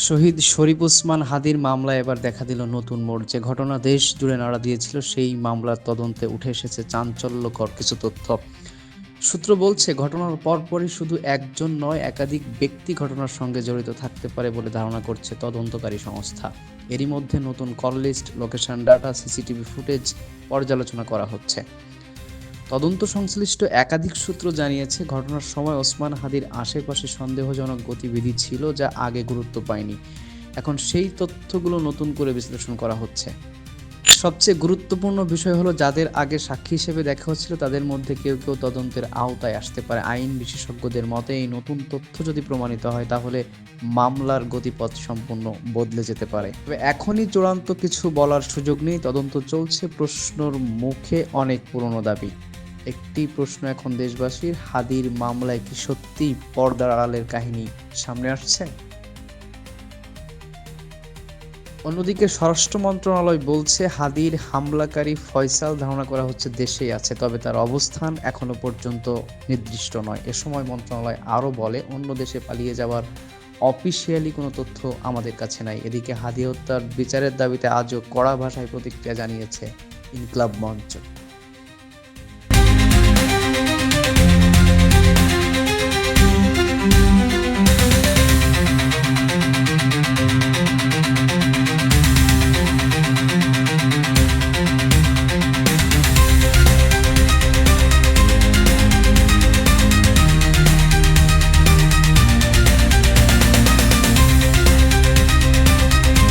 শহীদ শরীফ ওসমান হাদির মামলায় এবার দেখা দিল নতুন মোড়। যে ঘটনা দেশ জুড়ে নাড়া দিয়েছিল, সেই মামলার তদন্তে উঠে এসেছে চাঞ্চল্যকর কিছু তথ্য। সূত্র বলছে, ঘটনার পরপরই শুধু একজন নয়, একাধিক ব্যক্তি ঘটনার সঙ্গে জড়িত থাকতে পারে বলে ধারণা করছে তদন্তকারী সংস্থা। এরই মধ্যে নতুন call list, location data, CCTV footage পর্যালোচনা করা হচ্ছে। তদন্ত সংশ্লিষ্ট একাধিক সূত্র জানিয়েছে, ঘটনার সময় ওসমান হাদির আশেপাশে সন্দেহজনক গতিবিধি ছিল, যা আগে গুরুত্ব পায়নি। এখন সেই তথ্যগুলো নতুন করে বিশ্লেষণ করা হচ্ছে। সবচেয়ে গুরুত্বপূর্ণ বিষয় হলো, যাদের আগে সাক্ষী হিসেবে দেখা হচ্ছিল তাদের মধ্যে কেউ কেউ তদন্তের আওতায় আসতে পারে। আইন বিশেষজ্ঞদের মতে, এই নতুন তথ্য যদি প্রমাণিত হয় তাহলে মামলার গতিপথ সম্পূর্ণ বদলে যেতে পারে। তবে এখনই চূড়ান্ত কিছু বলার সুযোগ নেই, তদন্ত চলছে। প্রশ্নর মুখে অনেক পুরনো দাবি। একটি প্রশ্ন এখন দেশবাসীর, হাদির মামলায় কি সত্যিই পর্দার আড়ালের কাহিনী সামনে আসছে? অন্যদিকে স্বরাষ্ট্র মন্ত্রণালয় বলছে, হাদির হামলাকারী ফয়সাল ধারণা করা হচ্ছে দেশেই আছে, তবে তার অবস্থান এখনো পর্যন্ত নির্দিষ্ট নয়। এ সময় মন্ত্রণালয় আরও বলে, অন্য দেশে পালিয়ে যাওয়ার অফিসিয়ালি কোনো তথ্য আমাদের কাছে নাই। এদিকে হাদি হত্যার বিচারের দাবিতে আজও কড়া ভাষায় প্রতিক্রিয়া জানিয়েছে ইনকিলাব মঞ্চ।